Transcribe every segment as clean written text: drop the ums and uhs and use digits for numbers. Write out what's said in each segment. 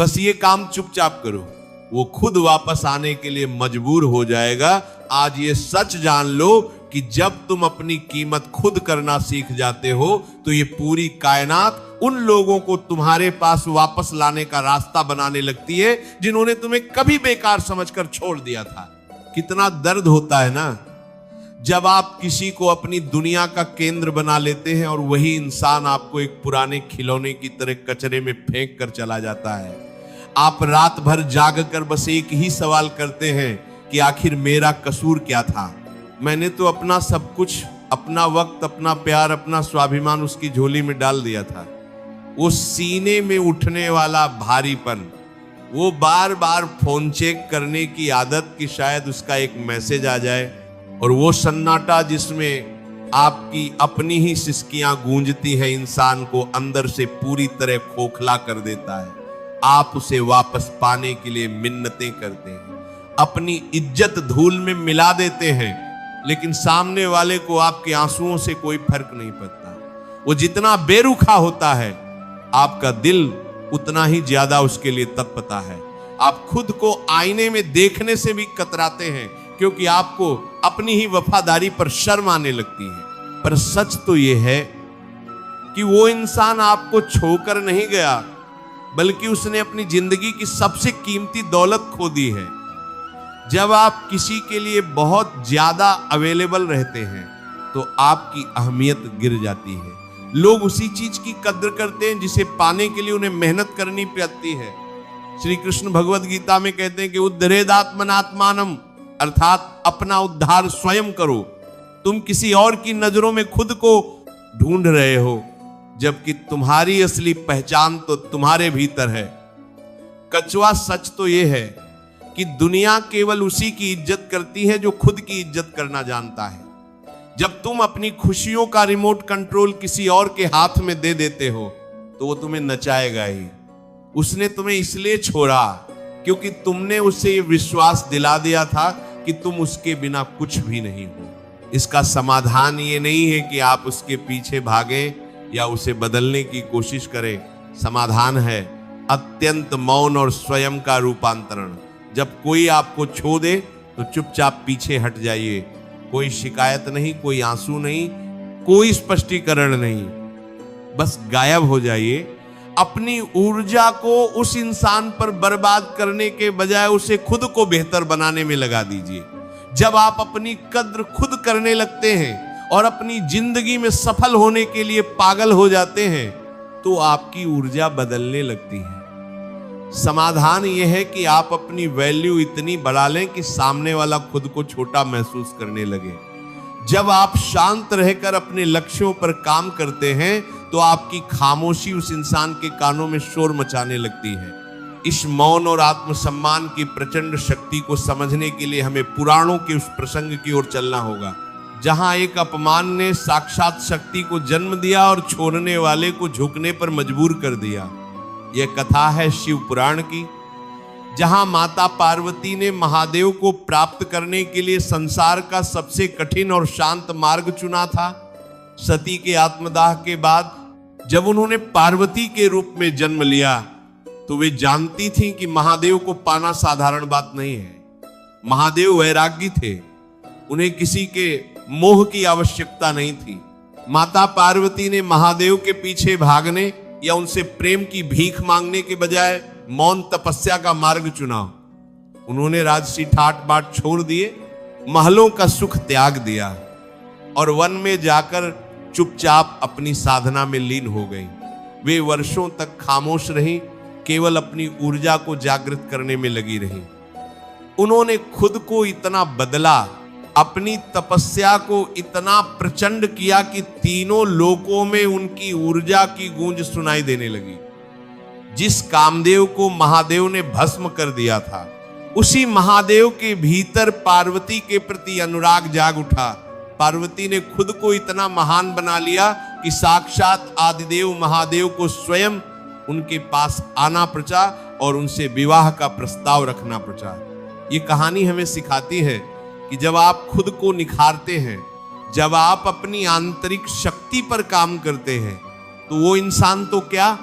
बस ये काम चुपचाप करो, वो खुद वापस आने के लिए मजबूर हो जाएगा। आज ये सच जान लो कि जब तुम अपनी कीमत खुद करना सीख जाते हो तो ये पूरी कायनात उन लोगों को तुम्हारे पास वापस लाने का रास्ता बनाने लगती है जिन्होंने तुम्हें कभी बेकार समझकर छोड़ दिया था। कितना दर्द होता है ना जब आप किसी को अपनी दुनिया का केंद्र बना लेते हैं और वही इंसान आपको एक पुराने खिलौने की तरह कचरे में फेंक कर चला जाता है। आप रात भर जाग कर बस एक ही सवाल करते हैं कि आखिर मेरा कसूर क्या था। मैंने तो अपना सब कुछ, अपना वक्त, अपना प्यार, अपना स्वाभिमान उसकी झोली में डाल दिया था। वो सीने में उठने वाला भारीपन, वो बार बार फोन चेक करने की आदत कि शायद उसका एक मैसेज आ जाए, और वो सन्नाटा जिसमें आपकी अपनी ही सिसकियां गूंजती है इंसान को अंदर से पूरी तरह खोखला कर देता है। आप उसे वापस पाने के लिए मिन्नतें करते हैं, अपनी इज्जत धूल में मिला देते हैं, लेकिन सामने वाले को आपके आंसुओं से कोई फर्क नहीं पड़ता। वो जितना बेरुखा होता है आपका दिल उतना ही ज्यादा उसके लिए तड़पता है। आप खुद को आईने में देखने से भी कतराते हैं क्योंकि आपको अपनी ही वफादारी पर शर्म आने लगती है। पर सच तो यह है कि वो इंसान आपको छोकर नहीं गया, बल्कि उसने अपनी जिंदगी की सबसे कीमती दौलत खो दी है। जब आप किसी के लिए बहुत ज्यादा अवेलेबल रहते हैं तो आपकी अहमियत गिर जाती है। लोग उसी चीज की कद्र करते हैं जिसे पाने के लिए उन्हें मेहनत करनी पड़ती है। श्री कृष्ण भगवद गीता में कहते हैं कि उद्धरेदात्मनात्मानम, अर्थात अपना उद्धार स्वयं करो। तुम किसी और की नजरों में खुद को ढूंढ रहे हो, जबकि तुम्हारी असली पहचान तो तुम्हारे भीतर है। कचवा सच तो यह है कि दुनिया केवल उसी की इज्जत करती है जो खुद की इज्जत करना जानता है। जब तुम अपनी खुशियों का रिमोट कंट्रोल किसी और के हाथ में दे देते हो तो वो तुम्हें नचाएगा ही। उसने तुम्हें इसलिए छोड़ा क्योंकि तुमने उसे ये विश्वास दिला दिया था कि तुम उसके बिना कुछ भी नहीं हो। इसका समाधान ये नहीं है कि आप उसके पीछे भागें या उसे बदलने की कोशिश करें। समाधान है अत्यंत मौन और स्वयं का रूपांतरण। जब कोई आपको छो दे तो चुपचाप पीछे हट जाइए। कोई शिकायत नहीं, कोई आंसू नहीं, कोई स्पष्टीकरण नहीं, बस गायब हो जाइए। अपनी ऊर्जा को उस इंसान पर बर्बाद करने के बजाय उसे खुद को बेहतर बनाने में लगा दीजिए। जब आप अपनी कद्र खुद करने लगते हैं और अपनी जिंदगी में सफल होने के लिए पागल हो जाते हैं तो आपकी ऊर्जा बदलने लगती है। समाधान यह है कि आप अपनी वैल्यू इतनी बढ़ा लें कि सामने वाला खुद को छोटा महसूस करने लगे। जब आप शांत रहकर अपने लक्ष्यों पर काम करते हैं तो आपकी खामोशी उस इंसान के कानों में शोर मचाने लगती है। इस मौन और आत्मसम्मान की प्रचंड शक्ति को समझने के लिए हमें पुराणों के उस प्रसंग की ओर चलना होगा जहां एक अपमान ने साक्षात शक्ति को जन्म दिया और छोड़ने वाले को झुकने पर मजबूर कर दिया। यह कथा है शिव पुराण की, जहां माता पार्वती ने महादेव को प्राप्त करने के लिए संसार का सबसे कठिन और शांत मार्ग चुना था। सती के आत्मदाह के बाद जब उन्होंने पार्वती के रूप में जन्म लिया तो वे जानती थीं कि महादेव को पाना साधारण बात नहीं है। महादेव वैरागी थे, उन्हें किसी के मोह की आवश्यकता नहीं थी। माता पार्वती ने महादेव के पीछे भागने या उनसे प्रेम की भीख मांगने के बजाय मौन तपस्या का मार्ग चुना। उन्होंने राजसी ठाट बाट छोड़ दिए, महलों का सुख त्याग दिया और वन में जाकर चुपचाप अपनी साधना में लीन हो गई। वे वर्षों तक खामोश रहीं, केवल अपनी ऊर्जा को जागृत करने में लगी रहीं। उन्होंने खुद को इतना बदला, अपनी तपस्या को इतना प्रचंड किया कि तीनों लोकों में उनकी ऊर्जा की गूंज सुनाई देने लगी। जिस कामदेव को महादेव ने भस्म कर दिया था, उसी महादेव के भीतर पार्वती के प्रति अनुराग जाग उठा। पार्वती ने खुद को इतना महान बना लिया कि साक्षात आदिदेव महादेव को स्वयं उनके पास आना पड़ा और उनसे विवाह का प्रस्ताव रखना पड़ा। ये कहानी हमें सिखाती है कि जब आप खुद को निखारते हैं, जब आप अपनी आंतरिक शक्ति पर काम करते हैं, तो वो इंसान तो क्या,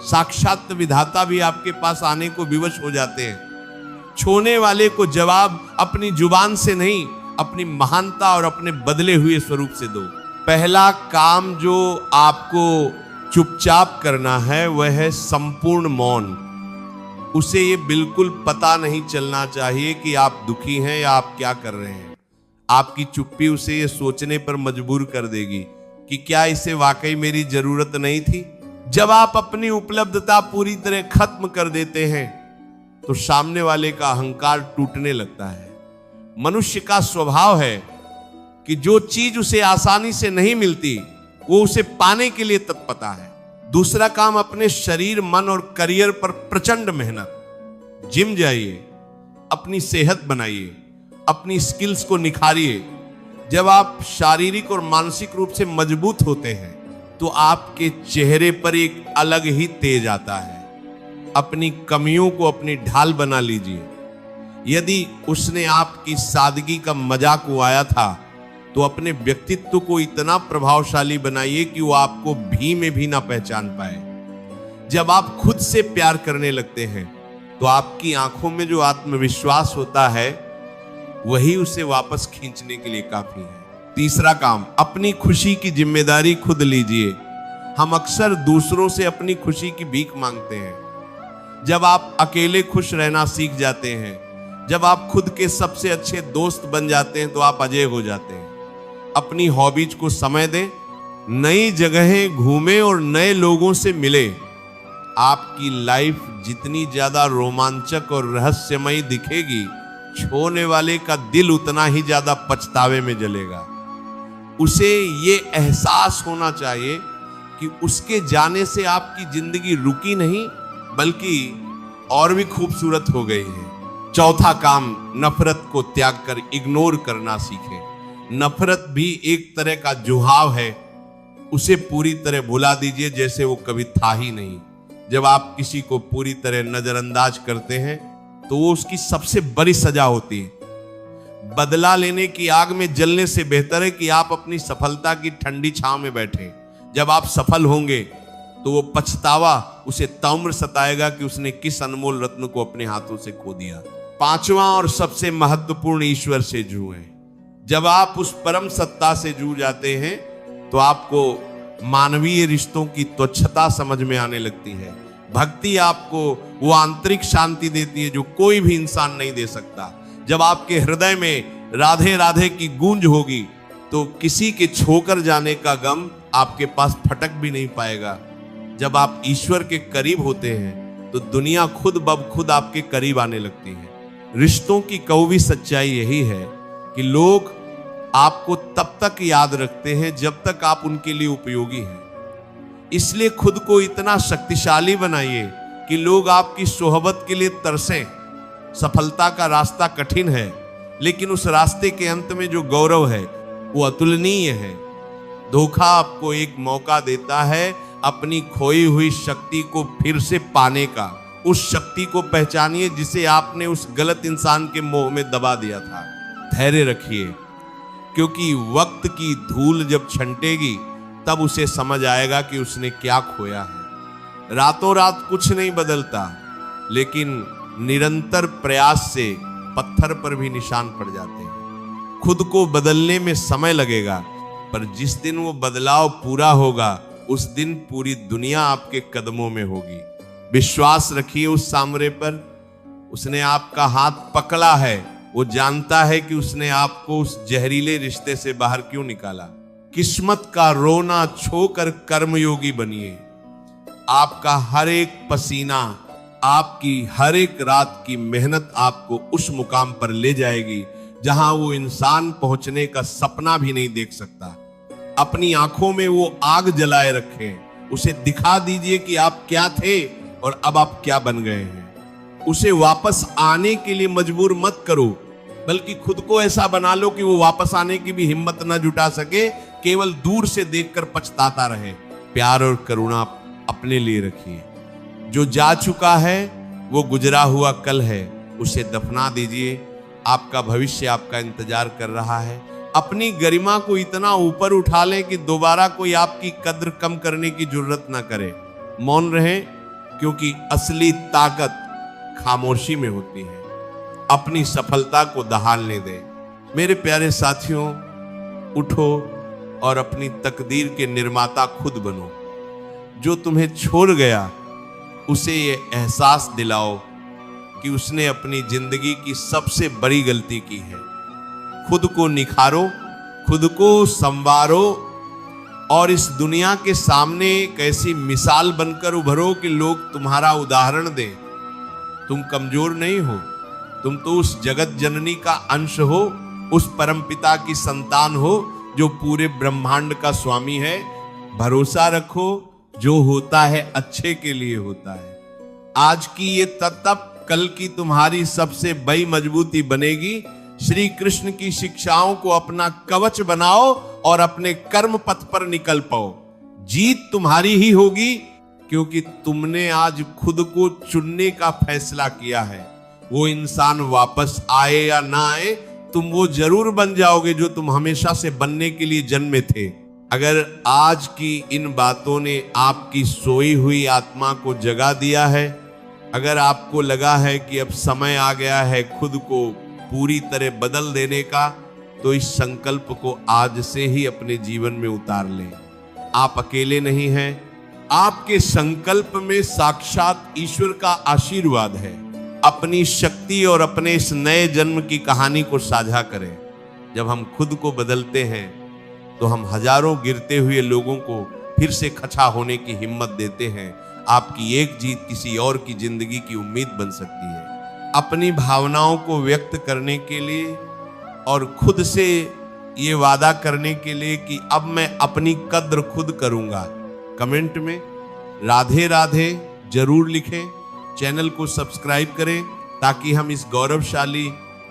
साक्षात विधाता भी आपके पास आने को विवश हो जाते हैं। छोने वाले को जवाब अपनी जुबान से नहीं, अपनी महानता और अपने बदले हुए स्वरूप से दो। पहला काम जो आपको चुपचाप करना है वह है संपूर्ण मौन। उसे ये बिल्कुल पता नहीं चलना चाहिए कि आप दुखी हैं या आप क्या कर रहे हैं। आपकी चुप्पी उसे ये सोचने पर मजबूर कर देगी कि क्या इसे वाकई मेरी जरूरत नहीं थी। जब आप अपनी उपलब्धता पूरी तरह खत्म कर देते हैं तो सामने वाले का अहंकार टूटने लगता है। मनुष्य का स्वभाव है कि जो चीज उसे आसानी से नहीं मिलती वो उसे पाने के लिए तत्परता है। दूसरा काम, अपने शरीर, मन और करियर पर प्रचंड मेहनत। जिम जाइए, अपनी सेहत बनाइए, अपनी स्किल्स को निखारिए। जब आप शारीरिक और मानसिक रूप से मजबूत होते हैं तो आपके चेहरे पर एक अलग ही तेज आता है। अपनी कमियों को अपनी ढाल बना लीजिए। यदि उसने आपकी सादगी का मजाक उड़ाया था तो अपने व्यक्तित्व को इतना प्रभावशाली बनाइए कि वो आपको भी में भी ना पहचान पाए। जब आप खुद से प्यार करने लगते हैं तो आपकी आंखों में जो आत्मविश्वास होता है वही उसे वापस खींचने के लिए काफी है। तीसरा काम, अपनी खुशी की जिम्मेदारी खुद लीजिए। हम अक्सर दूसरों से अपनी खुशी की भीख मांगते हैं। जब आप अकेले खुश रहना सीख जाते हैं, जब आप खुद के सबसे अच्छे दोस्त बन जाते हैं तो आप अजय हो जाते हैं। अपनी हॉबीज को समय दें, नई जगहें घूमें और नए लोगों से मिले। आपकी लाइफ जितनी ज्यादा रोमांचक और रहस्यमयी दिखेगी, छोने वाले का दिल उतना ही ज्यादा पछतावे में जलेगा। उसे ये एहसास होना चाहिए कि उसके जाने से आपकी जिंदगी रुकी नहीं बल्कि और भी खूबसूरत हो गई है। चौथा काम, नफरत को त्याग कर इग्नोर करना सीखें। नफरत भी एक तरह का जुहाव है, उसे पूरी तरह भुला दीजिए जैसे वो कभी था ही नहीं। जब आप किसी को पूरी तरह नजरअंदाज करते हैं तो वो उसकी सबसे बड़ी सजा होती है। बदला लेने की आग में जलने से बेहतर है कि आप अपनी सफलता की ठंडी छांव में बैठें। जब आप सफल होंगे तो वो पछतावा उसे ताउम्र सताएगा कि उसने किस अनमोल रत्न को अपने हाथों से खो दिया। पांचवा और सबसे महत्वपूर्ण, ईश्वर से जुड़ें। जब आप उस परम सत्ता से जुड़ जाते हैं तो आपको मानवीय रिश्तों की तुच्छता समझ में आने लगती है। भक्ति आपको वो आंतरिक शांति देती है जो कोई भी इंसान नहीं दे सकता। जब आपके हृदय में राधे राधे की गूंज होगी तो किसी के छोकर जाने का गम आपके पास फटक भी नहीं पाएगा। जब आप ईश्वर के करीब होते हैं तो दुनिया खुद ब खुद आपके करीब आने लगती है। रिश्तों की कौवी सच्चाई यही है कि लोग आपको तब तक याद रखते हैं जब तक आप उनके लिए उपयोगी हैं। इसलिए खुद को इतना शक्तिशाली बनाइए कि लोग आपकी सोहबत के लिए तरसें। सफलता का रास्ता कठिन है लेकिन उस रास्ते के अंत में जो गौरव है वो अतुलनीय है। धोखा आपको एक मौका देता है अपनी खोई हुई शक्ति को फिर से पाने का। उस शक्ति को पहचानिए जिसे आपने उस गलत इंसान के मोह में दबा दिया था। धैर्य रखिए क्योंकि वक्त की धूल जब छंटेगी तब उसे समझ आएगा कि उसने क्या खोया है। रातों रात कुछ नहीं बदलता लेकिन निरंतर प्रयास से पत्थर पर भी निशान पड़ जाते हैं। खुद को बदलने में समय लगेगा पर जिस दिन वो बदलाव पूरा होगा उस दिन पूरी दुनिया आपके कदमों में होगी। विश्वास रखिए उस सामरे पर। उसने आपका हाथ पकड़ा है, वो जानता है कि उसने आपको उस जहरीले रिश्ते से बाहर क्यों निकाला। किस्मत का रोना छोकर कर्मयोगी बनिए। आपका हर एक पसीना, आपकी हर एक रात की मेहनत आपको उस मुकाम पर ले जाएगी जहां वो इंसान पहुंचने का सपना भी नहीं देख सकता। अपनी आंखों में वो आग जलाए रखें। उसे दिखा दीजिए कि आप क्या थे और अब आप क्या बन गए हैं। उसे वापस आने के लिए मजबूर मत करो बल्कि खुद को ऐसा बना लो कि वो वापस आने की भी हिम्मत न जुटा सके, केवल दूर से देखकर पछताता रहे। प्यार और करुणा अपने लिए रखिए। जो जा चुका है वो गुजरा हुआ कल है, उसे दफना दीजिए। आपका भविष्य आपका इंतजार कर रहा है। अपनी गरिमा को इतना ऊपर उठा लें कि दोबारा कोई आपकी कद्र कम करने की जरूरत ना करे। मौन रहें, क्योंकि असली ताकत खामोशी में होती है। अपनी सफलता को दहाड़ने दे। मेरे प्यारे साथियों, उठो और अपनी तकदीर के निर्माता खुद बनो। जो तुम्हें छोड़ गया उसे ये एहसास दिलाओ कि उसने अपनी जिंदगी की सबसे बड़ी गलती की है। खुद को निखारो, खुद को संवारो और इस दुनिया के सामने एक ऐसी मिसाल बनकर उभरो कि लोग तुम्हारा उदाहरण दें। तुम कमजोर नहीं हो, तुम तो उस जगत जननी का अंश हो, उस परमपिता की संतान हो जो पूरे ब्रह्मांड का स्वामी है। भरोसा रखो, जो होता है अच्छे के लिए होता है। आज की ये तप कल की तुम्हारी सबसे बड़ी मजबूती बनेगी। श्री कृष्ण की शिक्षाओं को अपना कवच बनाओ और अपने कर्म पथ पर निकल पाओ। जीत तुम्हारी ही होगी, क्योंकि तुमने आज खुद को चुनने का फैसला किया है। वो इंसान वापस आए या ना आए, तुम वो जरूर बन जाओगे जो तुम हमेशा से बनने के लिए जन्मे थे। अगर आज की इन बातों ने आपकी सोई हुई आत्मा को जगा दिया है, अगर आपको लगा है कि अब समय आ गया है खुद को पूरी तरह बदल देने का, तो इस संकल्प को आज से ही अपने जीवन में उतार लें। आप अकेले नहीं हैं, आपके संकल्प में साक्षात ईश्वर का आशीर्वाद है। अपनी शक्ति और अपने इस नए जन्म की कहानी को साझा करें। जब हम खुद को बदलते हैं तो हम हजारों गिरते हुए लोगों को फिर से खड़ा होने की हिम्मत देते हैं। आपकी एक जीत किसी और की जिंदगी की उम्मीद बन सकती है। अपनी भावनाओं को व्यक्त करने के लिए और खुद से ये वादा करने के लिए कि अब मैं अपनी कद्र खुद करूंगा, कमेंट में राधे राधे जरूर लिखें। चैनल को सब्सक्राइब करें ताकि हम इस गौरवशाली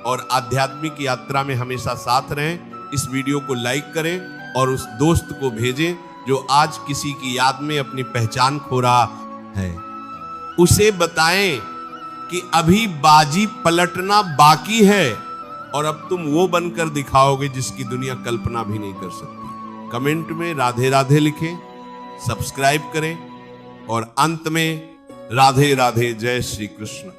और आध्यात्मिक यात्रा में हमेशा साथ रहें। इस वीडियो को लाइक करें और उस दोस्त को भेजें जो आज किसी की याद में अपनी पहचान खो रहा है। उसे बताएं कि अभी बाजी पलटना बाकी है और अब तुम वो बनकर दिखाओगे जिसकी दुनिया कल्पना भी नहीं कर सकती। कमेंट में राधे राधे लिखें, सब्सक्राइब करें और अंत में राधे राधे, जय श्री कृष्ण।